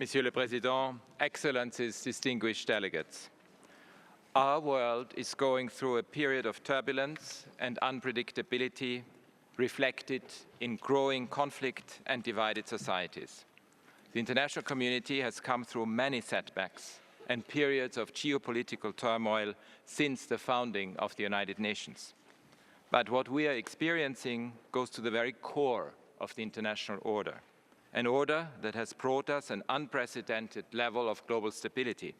Monsieur le Président, Excellencies, distinguished delegates. Our world is going through a period of turbulence and unpredictability reflected in growing conflict and divided societies. The international community has come through many setbacks and periods of geopolitical turmoil since the founding of the United Nations. But what we are experiencing goes to the very core of the international order, an order that has brought us an unprecedented level of global stability.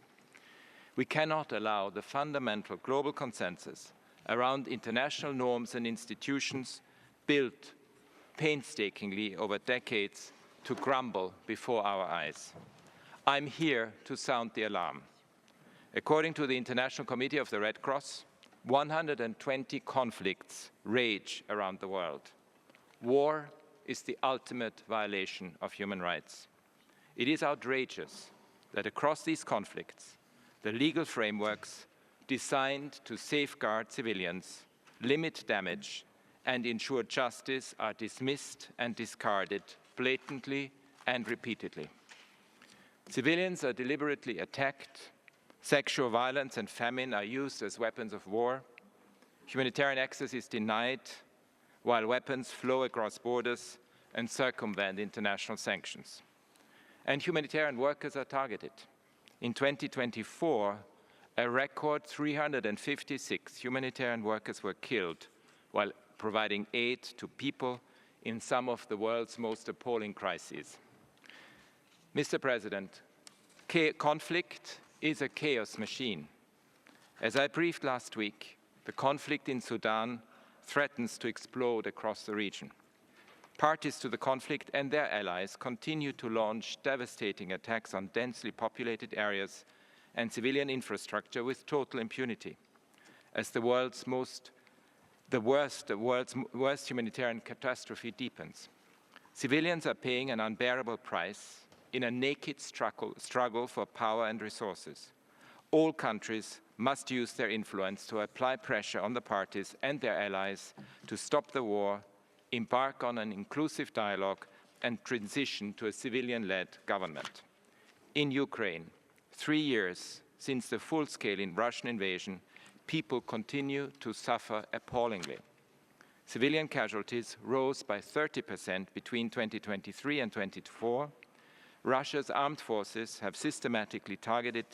We cannot allow the fundamental global consensus around international norms and institutions built painstakingly over decades to crumble before our eyes. I'm here to sound the alarm. According to the International Committee of the Red Cross, 120 conflicts rage around the world. War is the ultimate violation of human rights. It is outrageous that across these conflicts, the legal frameworks designed to safeguard civilians, limit damage, and ensure justice are dismissed and discarded blatantly and repeatedly. Civilians are deliberately attacked, sexual violence and famine are used as weapons of war, humanitarian access is denied, while weapons flow across borders and circumvent international sanctions. And humanitarian workers are targeted. In 2024, a record 356 humanitarian workers were killed while providing aid to people in some of the world's most appalling crises. Mr. President, conflict is a chaos machine. As I briefed last week, the conflict in Sudan threatens to explode across the region. Parties to the conflict and their allies continue to launch devastating attacks on densely populated areas and civilian infrastructure with total impunity. As the world's worst humanitarian catastrophe deepens, civilians are paying an unbearable price in a naked struggle for power and resources. All countries must use their influence to apply pressure on the parties and their allies to stop the war, embark on an inclusive dialogue, and transition to a civilian-led government. In Ukraine, 3 years since the full-scale Russian invasion, people continue to suffer appallingly. Civilian casualties rose by 30% between 2023 and 2024. Russia's armed forces have systematically targeted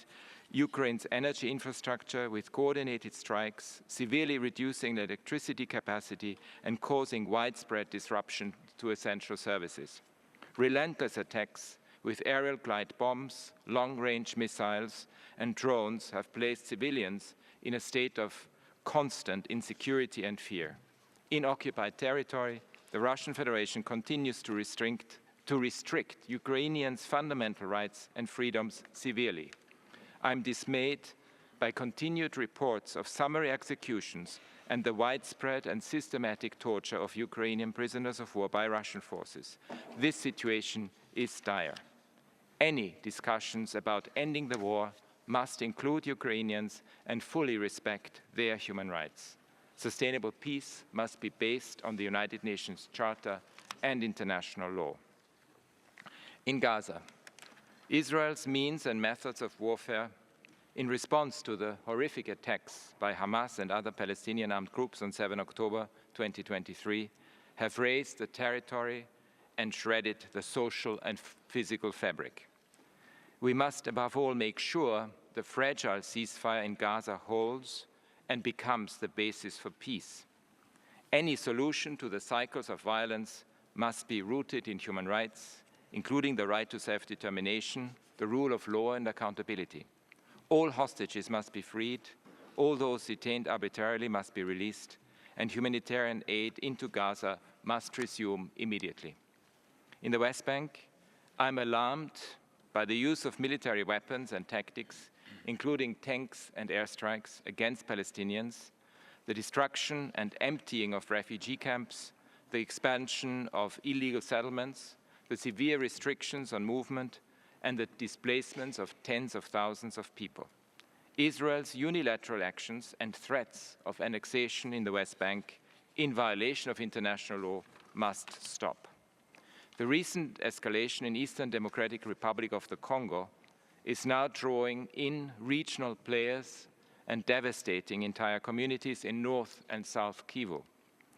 Ukraine's energy infrastructure with coordinated strikes, severely reducing the electricity capacity and causing widespread disruption to essential services. Relentless attacks with aerial glide bombs, long-range missiles, and drones have placed civilians in a state of constant insecurity and fear. In occupied territory, the Russian Federation continues to restrict Ukrainians' fundamental rights and freedoms severely. I'm dismayed by continued reports of summary executions and the widespread and systematic torture of Ukrainian prisoners of war by Russian forces. This situation is dire. Any discussions about ending the war must include Ukrainians and fully respect their human rights. Sustainable peace must be based on the United Nations Charter and international law. In Gaza, Israel's means and methods of warfare in response to the horrific attacks by Hamas and other Palestinian armed groups on 7 October 2023 have razed the territory and shredded the social and physical fabric. We must above all make sure the fragile ceasefire in Gaza holds and becomes the basis for peace. Any solution to the cycles of violence must be rooted in human rights, including the right to self-determination, the rule of law and accountability. All hostages must be freed, all those detained arbitrarily must be released, and humanitarian aid into Gaza must resume immediately. In the West Bank, I'm alarmed by the use of military weapons and tactics, including tanks and airstrikes against Palestinians, the destruction and emptying of refugee camps, the expansion of illegal settlements, the severe restrictions on movement, and the displacements of tens of thousands of people. Israel's unilateral actions and threats of annexation in the West Bank, in violation of international law, must stop. The recent escalation in Eastern Democratic Republic of the Congo is now drawing in regional players and devastating entire communities in North and South Kivu.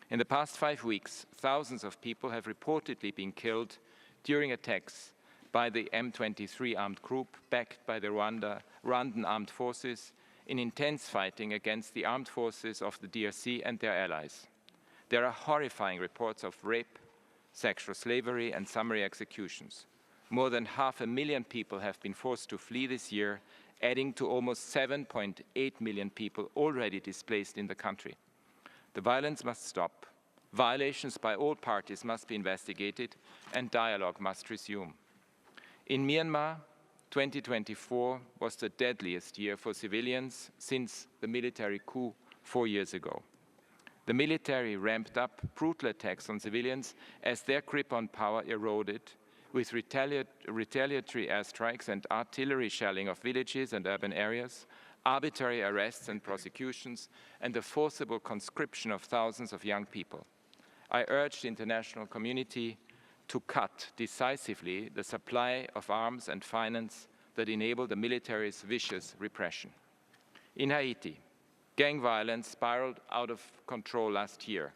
In the past 5 weeks, thousands of people have reportedly been killed during attacks by the M23 armed group backed by the Rwandan armed forces in intense fighting against the armed forces of the DRC and their allies. There are horrifying reports of rape, sexual slavery, and summary executions. More than 500,000 people have been forced to flee this year, adding to almost 7.8 million people already displaced in the country. The violence must stop. Violations by all parties must be investigated, and dialogue must resume. In Myanmar, 2024 was the deadliest year for civilians since the military coup 4 years ago. The military ramped up brutal attacks on civilians as their grip on power eroded, with retaliatory airstrikes and artillery shelling of villages and urban areas, arbitrary arrests and prosecutions, and the forcible conscription of thousands of young people. I urge the international community to cut decisively the supply of arms and finance that enable the military's vicious repression. In Haiti, gang violence spiraled out of control last year.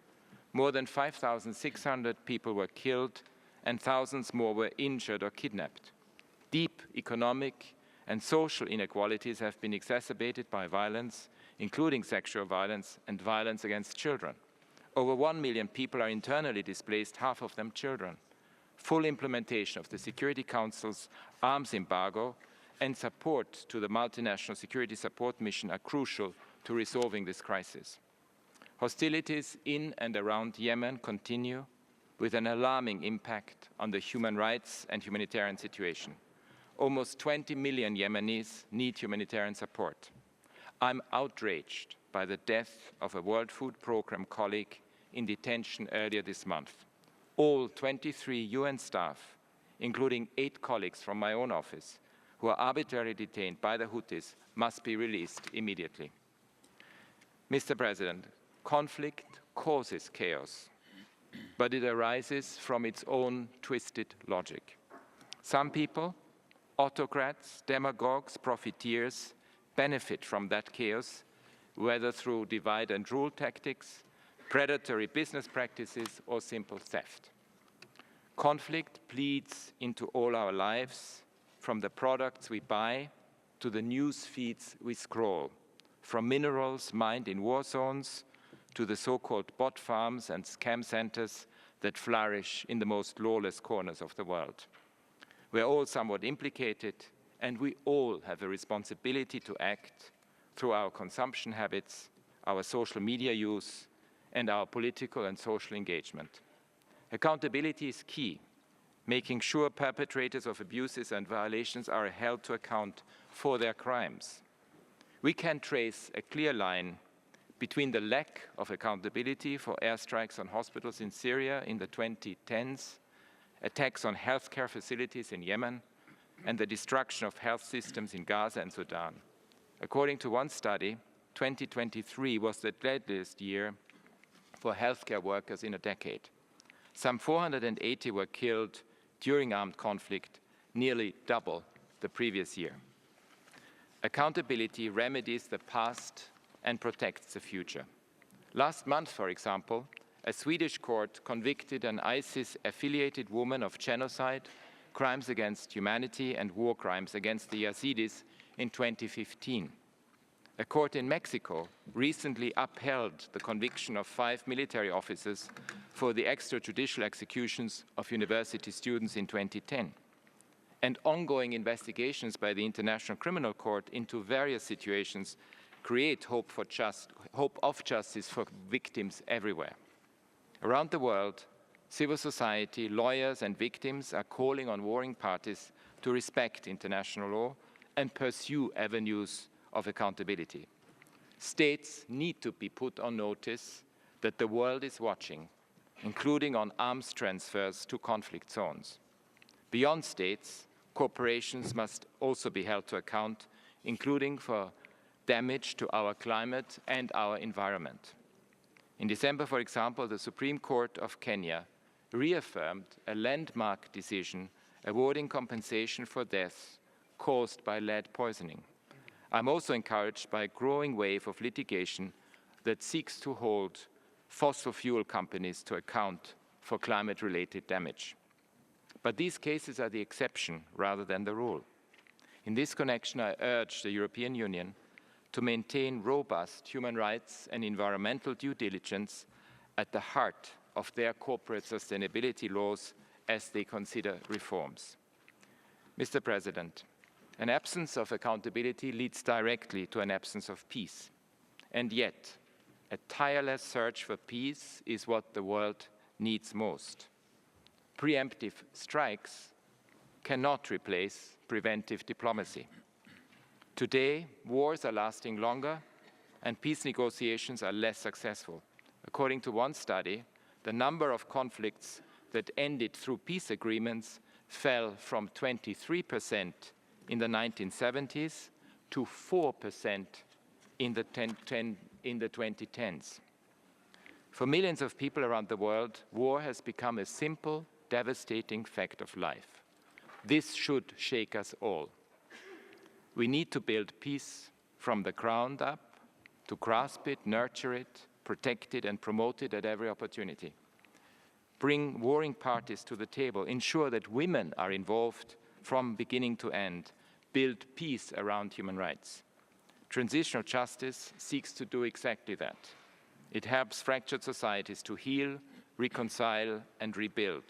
More than 5,600 people were killed and thousands more were injured or kidnapped. Deep economic and social inequalities have been exacerbated by violence, including sexual violence and violence against children. Over 1 million people are internally displaced, half of them children. Full implementation of the Security Council's arms embargo and support to the multinational security support mission are crucial to resolving this crisis. Hostilities in and around Yemen continue, with an alarming impact on the human rights and humanitarian situation. Almost 20 million Yemenis need humanitarian support. I'm outraged by the death of a World Food Programme colleague in detention earlier this month. All 23 UN staff, including 8 colleagues from my own office, who are arbitrarily detained by the Houthis, must be released immediately. Mr. President, conflict causes chaos, but it arises from its own twisted logic. Some people, autocrats, demagogues, profiteers, benefit from that chaos, whether through divide and rule tactics, predatory business practices, or simple theft. Conflict bleeds into all our lives, from the products we buy to the news feeds we scroll, from minerals mined in war zones to the so-called bot farms and scam centers that flourish in the most lawless corners of the world. We're all somewhat implicated, and we all have a responsibility to act through our consumption habits, our social media use, and our political and social engagement. Accountability is key, making sure perpetrators of abuses and violations are held to account for their crimes. We can trace a clear line between the lack of accountability for airstrikes on hospitals in Syria in the 2010s, attacks on healthcare facilities in Yemen, and the destruction of health systems in Gaza and Sudan. According to one study, 2023 was the deadliest year for healthcare workers in a decade. Some 480 were killed during armed conflict, nearly double the previous year. Accountability remedies the past and protects the future. Last month, for example, a Swedish court convicted an ISIS-affiliated woman of genocide, crimes against humanity, and war crimes against the Yazidis in 2015. A court in Mexico recently upheld the conviction of 5 military officers for the extrajudicial executions of university students in 2010. And ongoing investigations by the International Criminal Court into various situations create hope of justice for victims everywhere. Around the world, civil society, lawyers, and victims are calling on warring parties to respect international law and pursue avenues of accountability. States need to be put on notice that the world is watching, including on arms transfers to conflict zones. Beyond states, corporations must also be held to account, including for damage to our climate and our environment. In December, for example, the Supreme Court of Kenya reaffirmed a landmark decision awarding compensation for deaths caused by lead poisoning. I'm also encouraged by a growing wave of litigation that seeks to hold fossil fuel companies to account for climate-related damage. But these cases are the exception rather than the rule. In this connection, I urge the European Union to maintain robust human rights and environmental due diligence at the heart of their corporate sustainability laws as they consider reforms. Mr. President, an absence of accountability leads directly to an absence of peace. And yet, a tireless search for peace is what the world needs most. Preemptive strikes cannot replace preventive diplomacy. Today, wars are lasting longer and peace negotiations are less successful. According to one study, the number of conflicts that ended through peace agreements fell from 23% in the 1970s to 4% in the 2010s. For millions of people around the world, war has become a simple, devastating fact of life. This should shake us all. We need to build peace from the ground up, to grasp it, nurture it, protect it, and promote it at every opportunity. Bring warring parties to the table, ensure that women are involved from beginning to end, build peace around human rights. Transitional justice seeks to do exactly that. It helps fractured societies to heal, reconcile, and rebuild.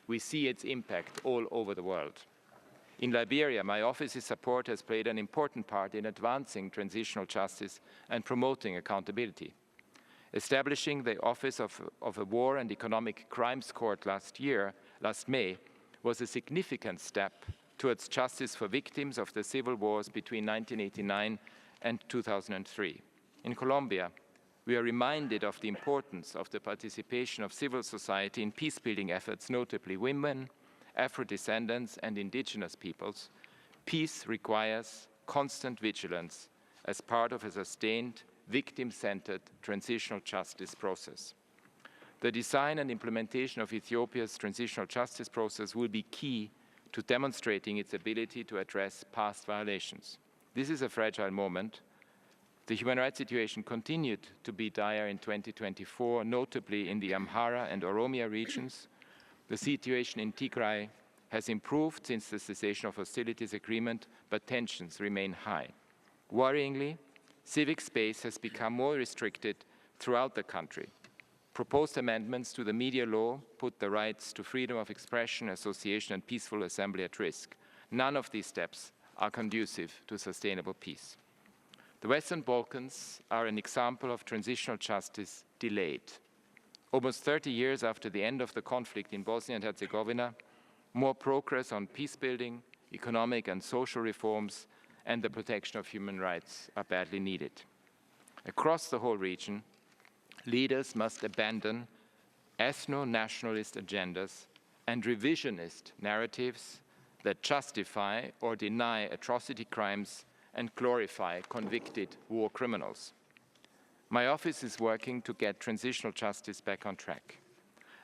We see its impact all over the world. In Liberia, my office's support has played an important part in advancing transitional justice and promoting accountability. Establishing the Office of a War and Economic Crimes Court last May, was a significant step towards justice for victims of the civil wars between 1989 and 2003. In Colombia, we are reminded of the importance of the participation of civil society in peace-building efforts, notably women, Afro-descendants, and indigenous peoples. Peace requires constant vigilance as part of a sustained, victim-centered transitional justice process. The design and implementation of Ethiopia's transitional justice process will be key to demonstrating its ability to address past violations. This is a fragile moment. The human rights situation continued to be dire in 2024, notably in the Amhara and Oromia regions. The situation in Tigray has improved since the cessation of hostilities agreement, but tensions remain high. Worryingly, civic space has become more restricted throughout the country. Proposed amendments to the media law put the rights to freedom of expression, association, and peaceful assembly at risk. None of these steps are conducive to sustainable peace. The Western Balkans are an example of transitional justice delayed. Almost 30 years after the end of the conflict in Bosnia and Herzegovina, more progress on peace-building, economic and social reforms, and the protection of human rights are badly needed. Across the whole region, leaders must abandon ethno-nationalist agendas and revisionist narratives that justify or deny atrocity crimes and glorify convicted war criminals. My office is working to get transitional justice back on track.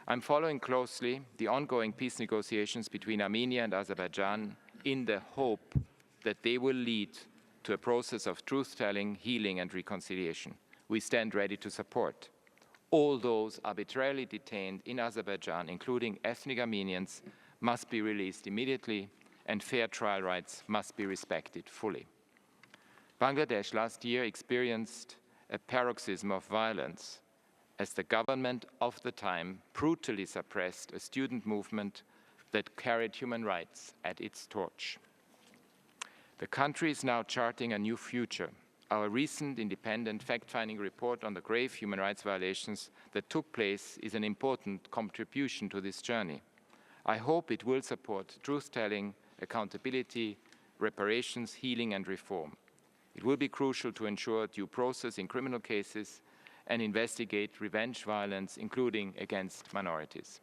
I'm following closely the ongoing peace negotiations between Armenia and Azerbaijan in the hope that they will lead to a process of truth-telling, healing, and reconciliation. We stand ready to support. All those arbitrarily detained in Azerbaijan, including ethnic Armenians, must be released immediately, and fair trial rights must be respected fully. Bangladesh last year experienced a paroxysm of violence as the government of the time brutally suppressed a student movement that carried human rights at its torch. The country is now charting a new future. Our recent independent fact-finding report on the grave human rights violations that took place is an important contribution to this journey. I hope it will support truth-telling, accountability, reparations, healing, and reform. It will be crucial to ensure due process in criminal cases and investigate revenge violence, including against minorities.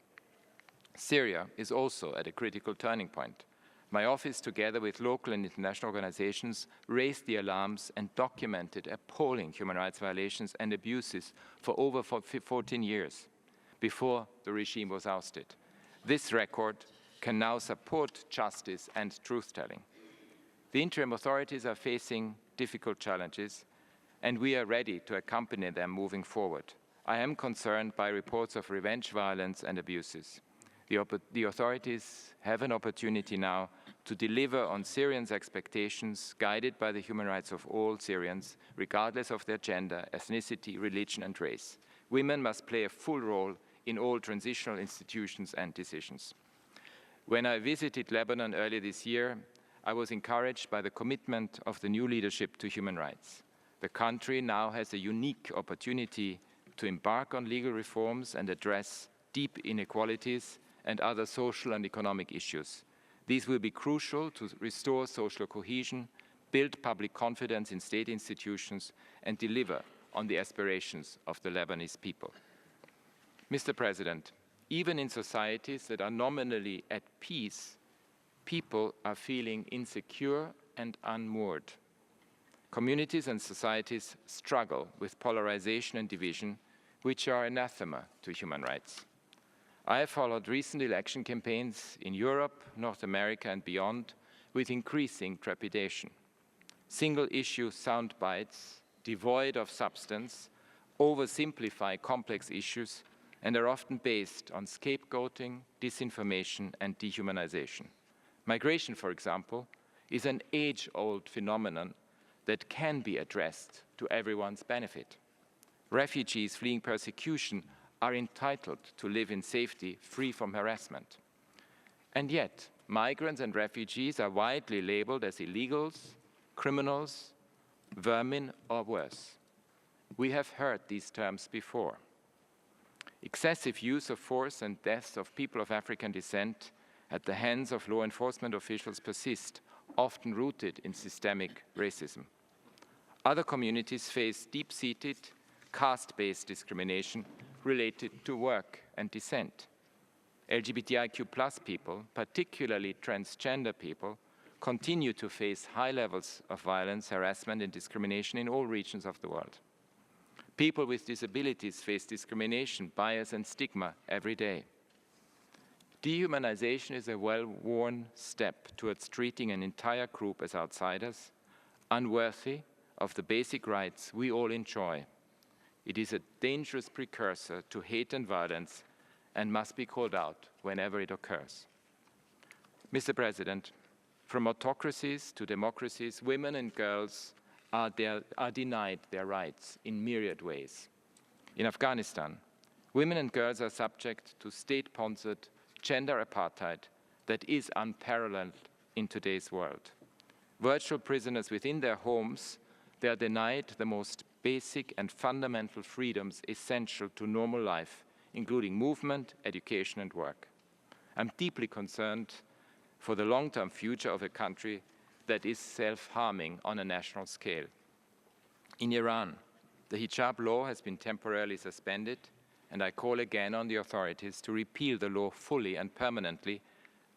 Syria is also at a critical turning point. My office, together with local and international organizations, raised the alarms and documented appalling human rights violations and abuses for over 14 years. before the regime was ousted. This record can now support justice and truth-telling. The interim authorities are facing difficult challenges, and we are ready to accompany them moving forward. I am concerned by reports of revenge violence and abuses. The authorities have an opportunity now to deliver on Syrians' expectations, guided by the human rights of all Syrians, regardless of their gender, ethnicity, religion, and race. Women must play a full role in all transitional institutions and decisions. When I visited Lebanon earlier this year, I was encouraged by the commitment of the new leadership to human rights. The country now has a unique opportunity to embark on legal reforms and address deep inequalities and other social and economic issues. These will be crucial to restore social cohesion, build public confidence in state institutions, and deliver on the aspirations of the Lebanese people. Mr. President, even in societies that are nominally at peace, people are feeling insecure and unmoored. Communities and societies struggle with polarization and division, which are anathema to human rights. I have followed recent election campaigns in Europe, North America, and beyond with increasing trepidation. Single-issue sound bites, devoid of substance, oversimplify complex issues, and are often based on scapegoating, disinformation, and dehumanization. Migration, for example, is an age-old phenomenon that can be addressed to everyone's benefit. Refugees fleeing persecution are entitled to live in safety, free from harassment. And yet, migrants and refugees are widely labeled as illegals, criminals, vermin, or worse. We have heard these terms before. Excessive use of force and deaths of people of African descent at the hands of law enforcement officials persist, often rooted in systemic racism. Other communities face deep-seated, caste-based discrimination related to work and descent. LGBTIQ+ people, particularly transgender people, continue to face high levels of violence, harassment, and discrimination in all regions of the world. People with disabilities face discrimination, bias, and stigma every day. Dehumanization is a well-worn step towards treating an entire group as outsiders, unworthy of the basic rights we all enjoy. It is a dangerous precursor to hate and violence and must be called out whenever it occurs. Mr. President, from autocracies to democracies, women and girls are denied their rights in myriad ways. In Afghanistan, women and girls are subject to state-sponsored gender apartheid that is unparalleled in today's world. Virtual prisoners within their homes, they are denied the most basic and fundamental freedoms essential to normal life, including movement, education, and work. I'm deeply concerned for the long-term future of a country that is self-harming on a national scale. In Iran, the hijab law has been temporarily suspended, and I call again on the authorities to repeal the law fully and permanently,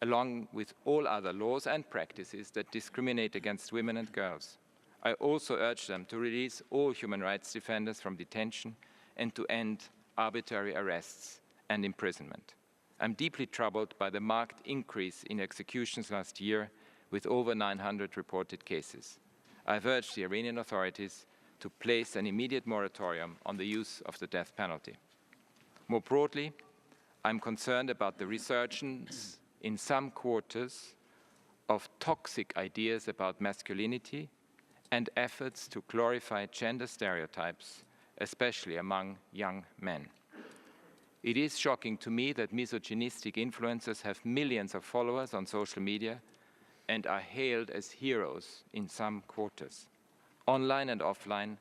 along with all other laws and practices that discriminate against women and girls. I also urge them to release all human rights defenders from detention and to end arbitrary arrests and imprisonment. I'm deeply troubled by the marked increase in executions last year, with over 900 reported cases. I've urged the Iranian authorities to place an immediate moratorium on the use of the death penalty. More broadly, I'm concerned about the resurgence in some quarters of toxic ideas about masculinity and efforts to glorify gender stereotypes, especially among young men. It is shocking to me that misogynistic influencers have millions of followers on social media and are hailed as heroes in some quarters. Online and offline,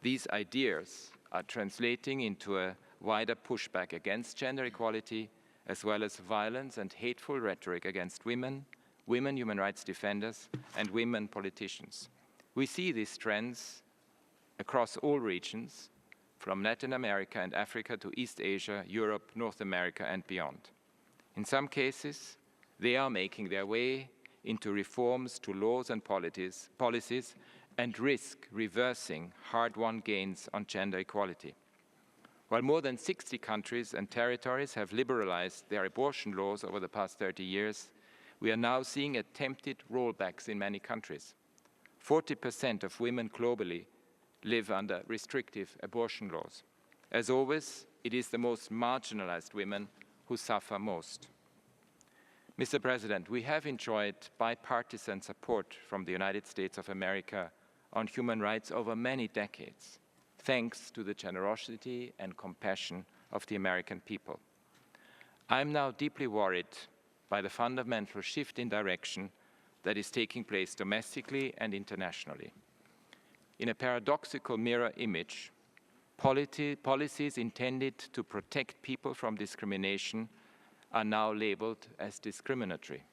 these ideas are translating into a wider pushback against gender equality, as well as violence and hateful rhetoric against women, women human rights defenders, and women politicians. We see these trends across all regions, from Latin America and Africa to East Asia, Europe, North America, and beyond. In some cases, they are making their way into reforms to laws and policies and risk reversing hard-won gains on gender equality. While more than 60 countries and territories have liberalized their abortion laws over the past 30 years, we are now seeing attempted rollbacks in many countries. 40% of women globally live under restrictive abortion laws. As always, it is the most marginalized women who suffer most. Mr. President, we have enjoyed bipartisan support from the United States of America on human rights over many decades, thanks to the generosity and compassion of the American people. I am now deeply worried by the fundamental shift in direction that is taking place domestically and internationally. In a paradoxical mirror image, policies intended to protect people from discrimination are now labeled as discriminatory.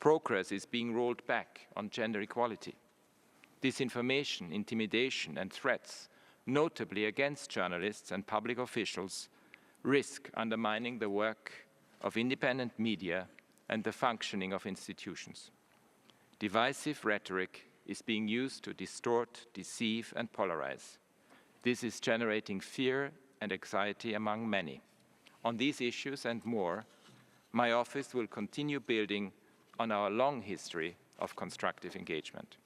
Progress is being rolled back on gender equality. Disinformation, intimidation, and threats, notably against journalists and public officials, risk undermining the work of independent media and the functioning of institutions. Divisive rhetoric is being used to distort, deceive, and polarize. This is generating fear and anxiety among many. On these issues and more, my office will continue building on our long history of constructive engagement.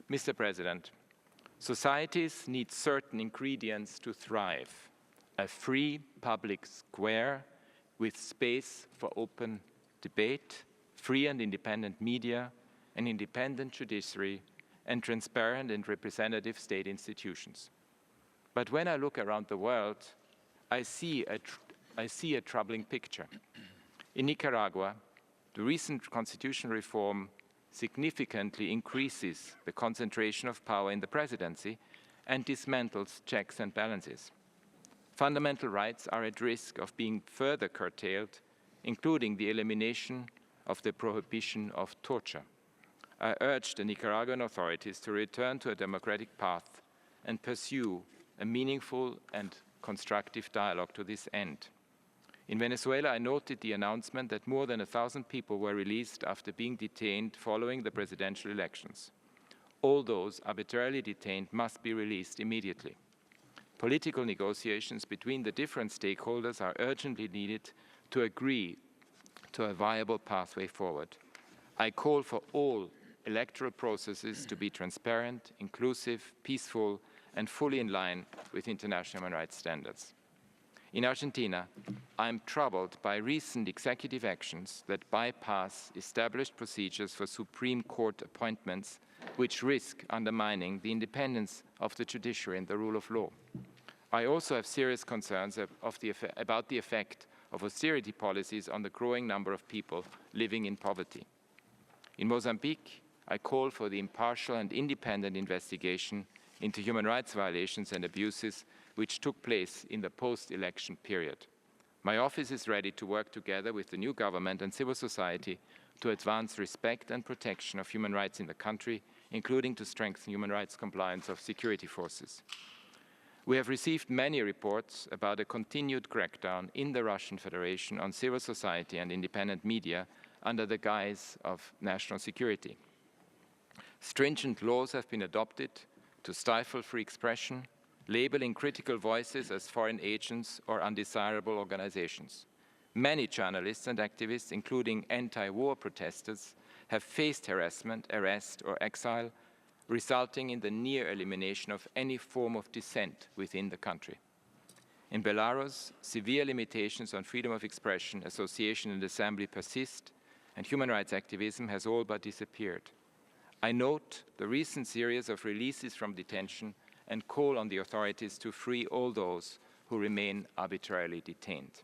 Mr. President, societies need certain ingredients to thrive: a free public square with space for open debate, free and independent media, an independent judiciary, and transparent and representative state institutions. But when I look around the world, I see a troubling picture. In Nicaragua, the recent constitutional reform significantly increases the concentration of power in the presidency and dismantles checks and balances. Fundamental rights are at risk of being further curtailed, including the elimination of the prohibition of torture. I urge the Nicaraguan authorities to return to a democratic path and pursue a meaningful and constructive dialogue to this end. In Venezuela, I noted the announcement that more than 1,000 people were released after being detained following the presidential elections. All those arbitrarily detained must be released immediately. Political negotiations between the different stakeholders are urgently needed to agree to a viable pathway forward. I call for all electoral processes to be transparent, inclusive, peaceful, and fully in line with international human rights standards. In Argentina, I am troubled by recent executive actions that bypass established procedures for Supreme Court appointments, which risk undermining the independence of the judiciary and the rule of law. I also have serious concerns about the effect of austerity policies on the growing number of people living in poverty. In Mozambique, I call for the impartial and independent investigation into human rights violations and abuses which took place in the post-election period. My office is ready to work together with the new government and civil society to advance respect and protection of human rights in the country, including to strengthen human rights compliance of security forces. We have received many reports about a continued crackdown in the Russian Federation on civil society and independent media under the guise of national security. Stringent laws have been adopted to stifle free expression, labeling critical voices as foreign agents or undesirable organizations. Many journalists and activists, including anti-war protesters, have faced harassment, arrest, or exile, resulting in the near elimination of any form of dissent within the country. In Belarus, severe limitations on freedom of expression, association, and assembly persist, and human rights activism has all but disappeared. I note the recent series of releases from detention and call on the authorities to free all those who remain arbitrarily detained.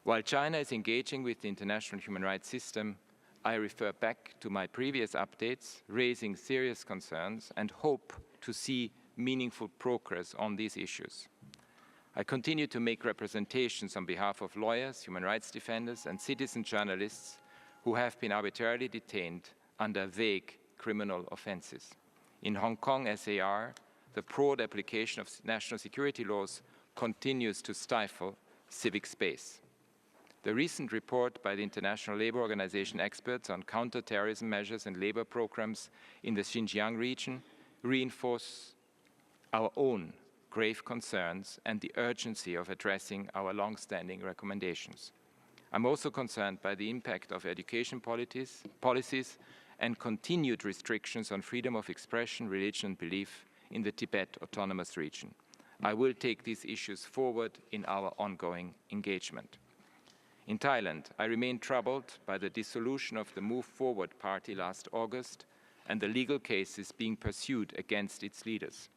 While China is engaging with the international human rights system, I refer back to my previous updates, raising serious concerns and hope to see meaningful progress on these issues. I continue to make representations on behalf of lawyers, human rights defenders, and citizen journalists who have been arbitrarily detained under vague criminal offenses. In Hong Kong SAR, the broad application of national security laws continues to stifle civic space. The recent report by the International Labour Organization experts on counter-terrorism measures and labor programs in the Xinjiang region reinforce our own grave concerns and the urgency of addressing our long-standing recommendations. I'm also concerned by the impact of education policies and continued restrictions on freedom of expression, religion and belief in the Tibet Autonomous Region. I will take these issues forward in our ongoing engagement. In Thailand, I remain troubled by the dissolution of the Move Forward party last August and the legal cases being pursued against its leaders.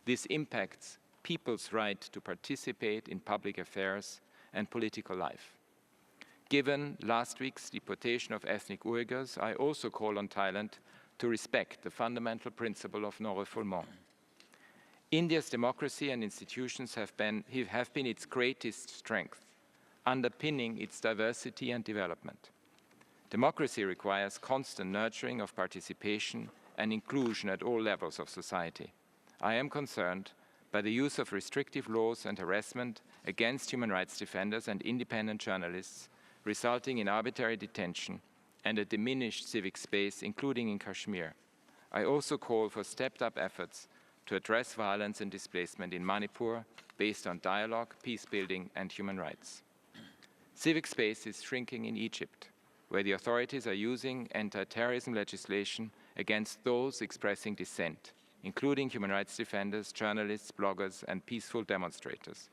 This impacts people's right to participate in public affairs and political life. Given last week's deportation of ethnic Uyghurs, I also call on Thailand to respect the fundamental principle of non-refoulement. India's democracy and institutions have been its greatest strength, underpinning its diversity and development. Democracy requires constant nurturing of participation and inclusion at all levels of society. I am concerned by the use of restrictive laws and harassment against human rights defenders and independent journalists, resulting in arbitrary detention and a diminished civic space, including in Kashmir. I also call for stepped-up efforts to address violence and displacement in Manipur based on dialogue, peace-building, and human rights. Civic space is shrinking in Egypt, where the authorities are using anti-terrorism legislation against those expressing dissent, including human rights defenders, journalists, bloggers, and peaceful demonstrators.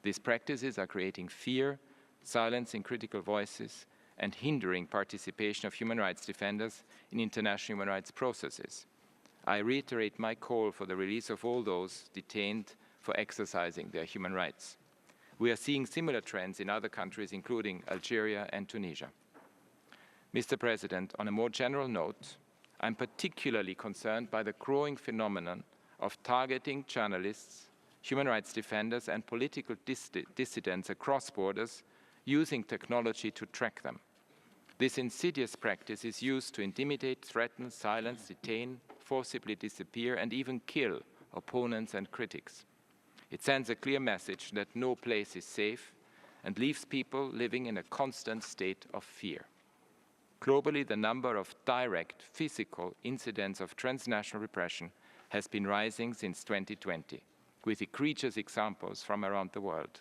These practices are creating fear, silencing critical voices, and hindering participation of human rights defenders in international human rights processes. I reiterate my call for the release of all those detained for exercising their human rights. We are seeing similar trends in other countries, including Algeria and Tunisia. Mr. President, on a more general note, I'm particularly concerned by the growing phenomenon of targeting journalists, human rights defenders, and political dissidents across borders using technology to track them. This insidious practice is used to intimidate, threaten, silence, detain, forcibly disappear, and even kill opponents and critics. It sends a clear message that no place is safe and leaves people living in a constant state of fear. Globally, the number of direct physical incidents of transnational repression has been rising since 2020, with egregious examples from around the world.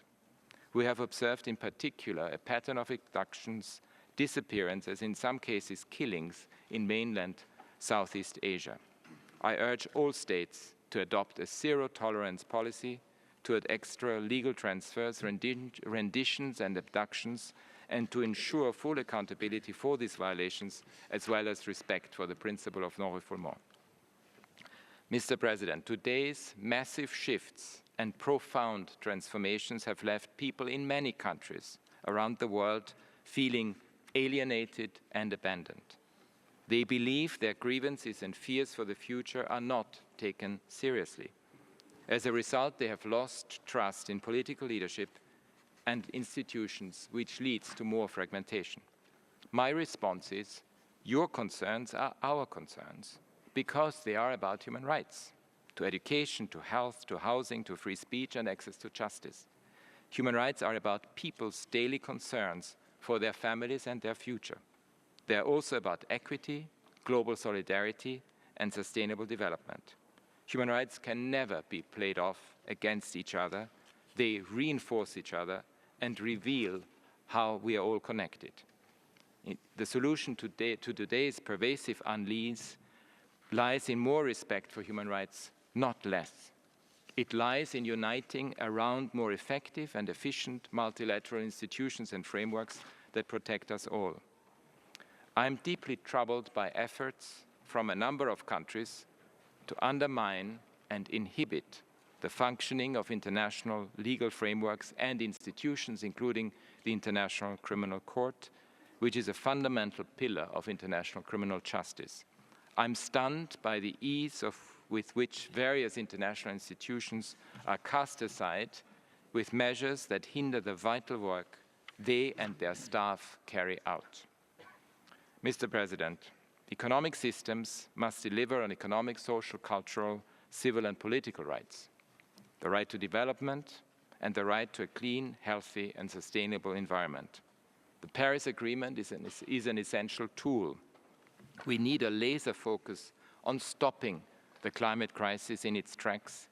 We have observed in particular a pattern of abductions, disappearances, in some cases killings, in mainland Southeast Asia. I urge all states to adopt a zero-tolerance policy toward extra legal transfers, renditions, and abductions, and to ensure full accountability for these violations, as well as respect for the principle of non-refoulement. Mr. President, today's massive shifts and profound transformations have left people in many countries around the world feeling alienated and abandoned. They believe their grievances and fears for the future are not taken seriously. As a result, they have lost trust in political leadership and institutions, which leads to more fragmentation. My response is, your concerns are our concerns, because they are about human rights, to education, to health, to housing, to free speech and access to justice. Human rights are about people's daily concerns for their families and their future. They are also about equity, global solidarity, and sustainable development. Human rights can never be played off against each other. They reinforce each other and reveal how we are all connected. The solution to today's pervasive unease lies in more respect for human rights, not less. It lies in uniting around more effective and efficient multilateral institutions and frameworks that protect us all. I am deeply troubled by efforts from a number of countries to undermine and inhibit the functioning of international legal frameworks and institutions, including the International Criminal Court, which is a fundamental pillar of international criminal justice. I'm stunned by the ease with which various international institutions are cast aside with measures that hinder the vital work they and their staff carry out. Mr. President, economic systems must deliver on economic, social, cultural, civil and political rights, the right to development, and the right to a clean, healthy, and sustainable environment. The Paris Agreement is an essential tool. We need a laser focus on stopping the climate crisis in its tracks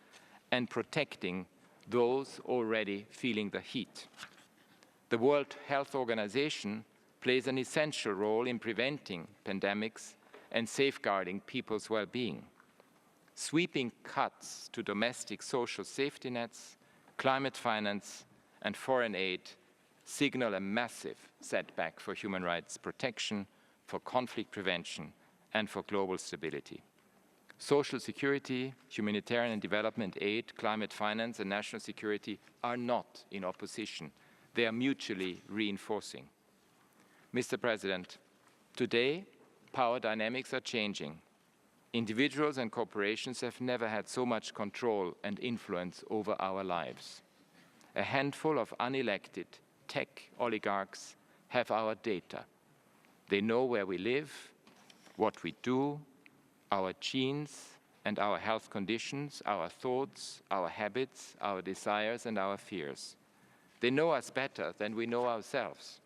and protecting those already feeling the heat. The World Health Organization plays an essential role in preventing pandemics and safeguarding people's well-being. Sweeping cuts to domestic social safety nets, climate finance, and foreign aid signal a massive setback for human rights protection, for conflict prevention, and for global stability. Social security, humanitarian and development aid, climate finance, and national security are not in opposition. They are mutually reinforcing. Mr. President, today, power dynamics are changing. Individuals and corporations have never had so much control and influence over our lives. A handful of unelected tech oligarchs have our data. They know where we live, what we do, our genes and our health conditions, our thoughts, our habits, our desires, and our fears. They know us better than we know ourselves.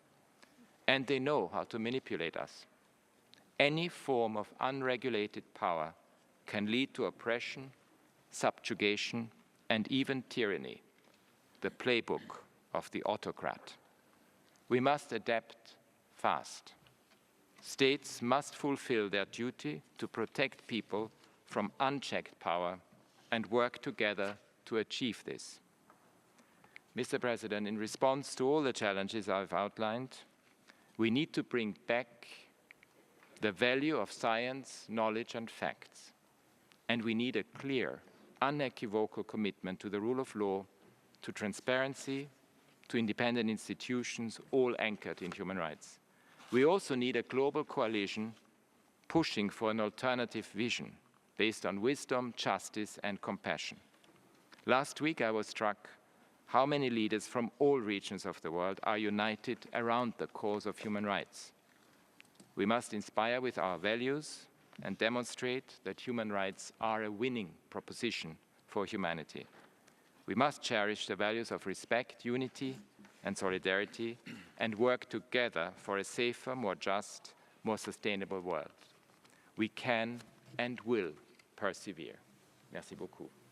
And they know how to manipulate us. Any form of unregulated power can lead to oppression, subjugation, and even tyranny, the playbook of the autocrat. We must adapt fast. States must fulfill their duty to protect people from unchecked power and work together to achieve this. Mr. President, in response to all the challenges I've outlined, we need to bring back the value of science, knowledge, and facts. And we need a clear, unequivocal commitment to the rule of law, to transparency, to independent institutions, all anchored in human rights. We also need a global coalition pushing for an alternative vision based on wisdom, justice, and compassion. Last week, I was struck how many leaders from all regions of the world are united around the cause of human rights. We must inspire with our values and demonstrate that human rights are a winning proposition for humanity. We must cherish the values of respect, unity, and solidarity, and work together for a safer, more just, more sustainable world. We can and will persevere. Merci beaucoup.